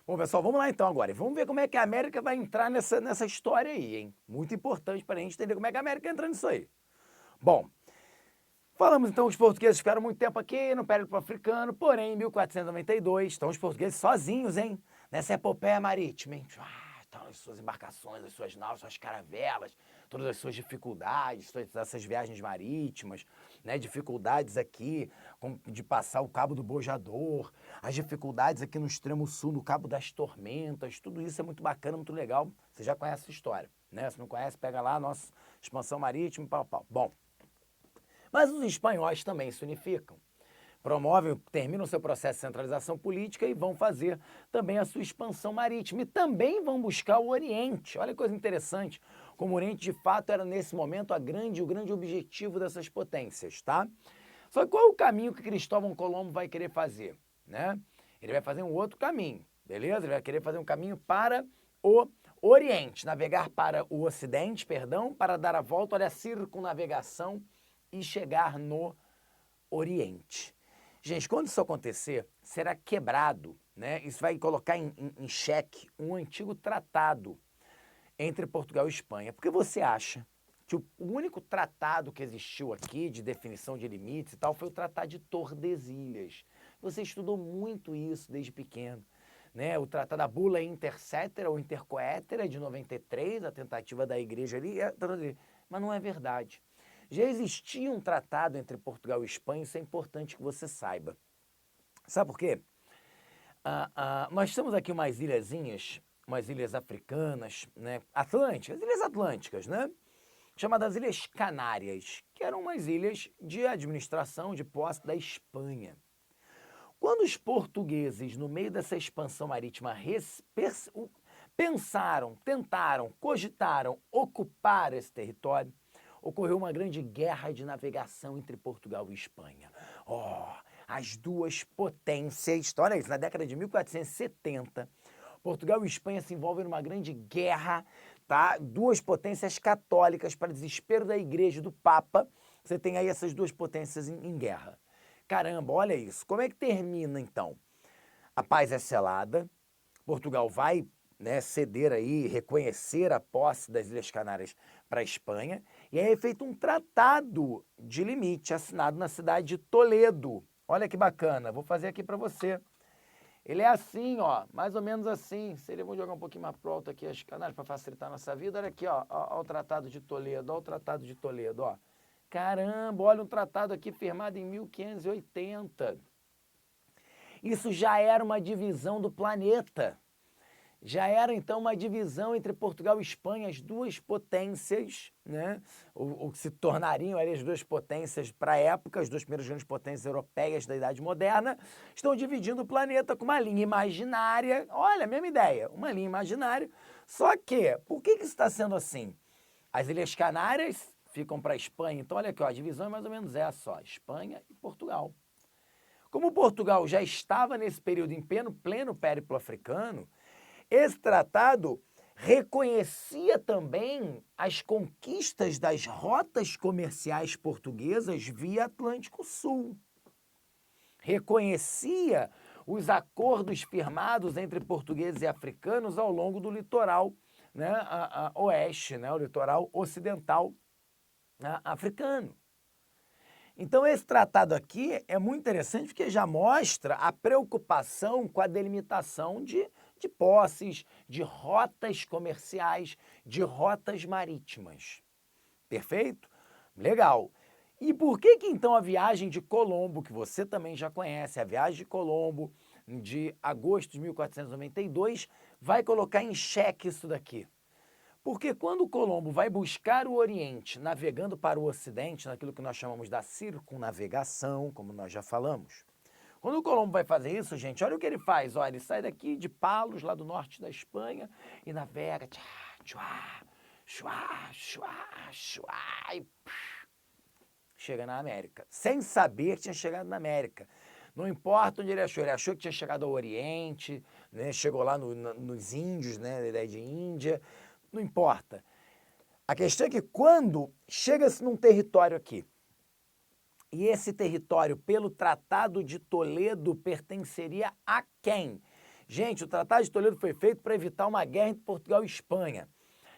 Bom, pessoal, vamos lá então agora. Vamos ver como é que a América vai entrar nessa história aí, hein? Muito importante para a gente entender como é que a América entra nisso aí. Bom, falamos então, os portugueses ficaram muito tempo aqui no Périplo Africano, porém, em 1492, estão os portugueses sozinhos, hein? Nessa epopeia marítima, hein? Estão as suas embarcações, as suas naus, suas caravelas, todas as suas dificuldades, todas essas viagens marítimas, né? Dificuldades aqui de passar o Cabo do Bojador, as dificuldades aqui no extremo sul, no Cabo das Tormentas, tudo isso é muito bacana, muito legal. Você já conhece essa história, né? Se não conhece, pega lá a nossa expansão marítima e pau. Bom, mas os espanhóis também se unificam, terminam seu processo de centralização política e vão fazer também a sua expansão marítima. E também vão buscar o Oriente. Olha que coisa interessante, como o Oriente de fato era nesse momento o grande objetivo dessas potências, tá? Só que qual é o caminho que Cristóvão Colombo vai querer fazer, né? Ele vai fazer um outro caminho, beleza? Ele vai querer fazer um caminho para o Oriente, navegar para o Ocidente, perdão, para dar a volta, olha, a circunnavegação e chegar no Oriente. Gente, quando isso acontecer, será quebrado, né? Isso vai colocar em xeque um antigo tratado entre Portugal e Espanha. Porque você acha que o único tratado que existiu aqui de definição de limites e tal foi o Tratado de Tordesilhas. Você estudou muito isso desde pequeno, né? O Tratado da Bula Intercetera ou Intercoetera de 93, a tentativa da igreja ali, mas não é verdade. Já existia um tratado entre Portugal e Espanha, isso é importante que você saiba. Sabe por quê? Nós temos aqui umas ilhazinhas, umas ilhas africanas, né? Atlânticas, ilhas atlânticas, né? Chamadas Ilhas Canárias, que eram umas ilhas de administração, de posse da Espanha. Quando os portugueses, no meio dessa expansão marítima, pensaram, tentaram, cogitaram ocupar esse território, ocorreu uma grande guerra de navegação entre Portugal e Espanha. As duas potências, olha isso, na década de 1470, Portugal e Espanha se envolvem numa grande guerra, tá? Duas potências católicas, para desespero da igreja e do Papa, você tem aí essas duas potências em guerra. Caramba, olha isso. Como é que termina então? A paz é selada, Portugal vai, né, ceder aí, reconhecer a posse das Ilhas Canárias para a Espanha, e aí é feito um tratado de limite assinado na cidade de Toledo. Olha que bacana, vou fazer aqui para você. Ele é assim, ó, mais ou menos assim. Vamos jogar um pouquinho mais pro alto aqui as Canárias para facilitar a nossa vida. Olha aqui, ó o Tratado de Toledo, ó o Tratado de Toledo, ó. Caramba, olha um tratado aqui firmado em 1580. Isso já era uma divisão do planeta. Já era, então, uma divisão entre Portugal e Espanha, as duas potências, né? O que se tornariam ali as duas potências para a época, as duas primeiras grandes potências europeias da Idade Moderna, estão dividindo o planeta com uma linha imaginária. Olha, a mesma ideia, uma linha imaginária. Só que, por que isso está sendo assim? As Ilhas Canárias ficam para a Espanha, então olha aqui, ó, a divisão é mais ou menos essa, ó, Espanha e Portugal. Como Portugal já estava nesse período em pleno périplo africano, esse tratado reconhecia também as conquistas das rotas comerciais portuguesas via Atlântico Sul. Reconhecia os acordos firmados entre portugueses e africanos ao longo do litoral, né, oeste, né, o litoral ocidental, né, africano. Então, esse tratado aqui é muito interessante porque já mostra a preocupação com a delimitação de posses, de rotas comerciais, de rotas marítimas. Perfeito? Legal. E por que então a viagem de Colombo, que você também já conhece, a viagem de Colombo de agosto de 1492, vai colocar em xeque isso daqui? Porque quando Colombo vai buscar o Oriente, navegando para o Ocidente, naquilo que nós chamamos da circunnavegação, como nós já falamos, quando o Colombo vai fazer isso, gente, olha o que ele faz. Olha, ele sai daqui de Palos, lá do norte da Espanha, e navega, e chega na América. Sem saber que tinha chegado na América. Não importa onde ele achou que tinha chegado ao Oriente, né? Chegou lá nos índios, né? Da ideia de Índia. Não importa. A questão é que quando chega-se num território aqui, e esse território, pelo Tratado de Toledo, pertenceria a quem? Gente, o Tratado de Toledo foi feito para evitar uma guerra entre Portugal e Espanha.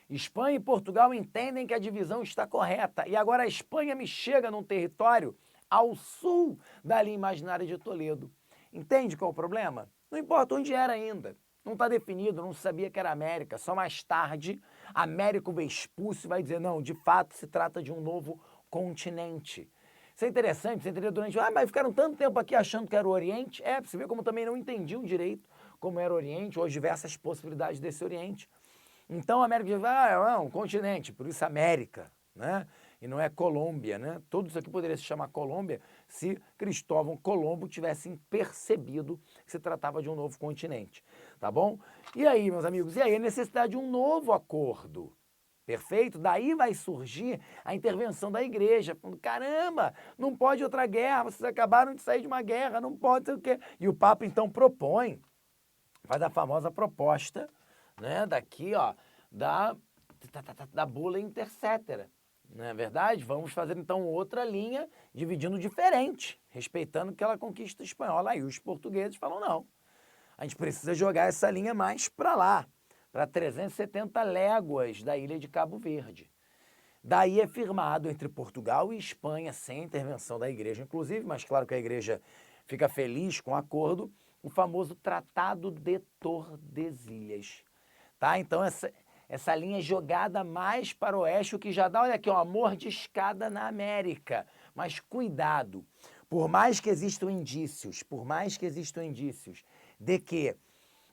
Espanha e Portugal entendem que a divisão está correta. E agora a Espanha me chega num território ao sul da linha imaginária de Toledo. Entende qual é o problema? Não importa onde era ainda. Não está definido, não sabia que era América. Só mais tarde, Américo Vespúcio vai dizer, não, de fato se trata de um novo continente. Isso é interessante, você entendeu durante... mas ficaram tanto tempo aqui achando que era o Oriente. Pra você ver como também não entendiam direito como era o Oriente, ou as diversas possibilidades desse Oriente. Então a América diz, é um continente, por isso América, né? E não é Colômbia, né? Tudo isso aqui poderia se chamar Colômbia se Cristóvão Colombo tivesse percebido que se tratava de um novo continente, tá bom? E aí, meus amigos, e aí a necessidade de um novo acordo, perfeito? Daí vai surgir a intervenção da igreja, falando, caramba, não pode outra guerra, vocês acabaram de sair de uma guerra, não pode ser o quê? E o Papa então propõe, faz a famosa proposta, né, daqui, ó, da bula intercétera. Não é verdade? Vamos fazer então outra linha, dividindo diferente, respeitando aquela conquista espanhola. Aí os portugueses falam, não, a gente precisa jogar essa linha mais para lá, para 370 léguas da ilha de Cabo Verde. Daí é firmado entre Portugal e Espanha, sem intervenção da igreja, inclusive, mas claro que a igreja fica feliz com o acordo, o famoso Tratado de Tordesilhas. Tá? Então essa linha é jogada mais para o oeste, o que já dá, olha aqui, uma mordiscada na América. Mas cuidado, por mais que existam indícios de que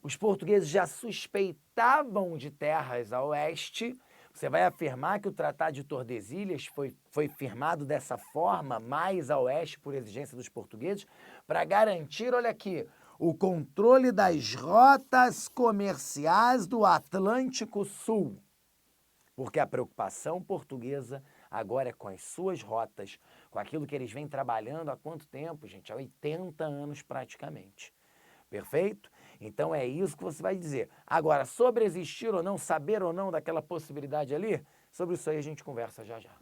os portugueses já suspeitavam de terras a oeste, você vai afirmar que o Tratado de Tordesilhas foi firmado dessa forma, mais a oeste, por exigência dos portugueses, para garantir, olha aqui, o controle das rotas comerciais do Atlântico Sul. Porque a preocupação portuguesa agora é com as suas rotas, com aquilo que eles vêm trabalhando há quanto tempo, gente? Há 80 anos praticamente. Perfeito? Então é isso que você vai dizer. Agora, sobre existir ou não, saber ou não daquela possibilidade ali, sobre isso aí a gente conversa já já.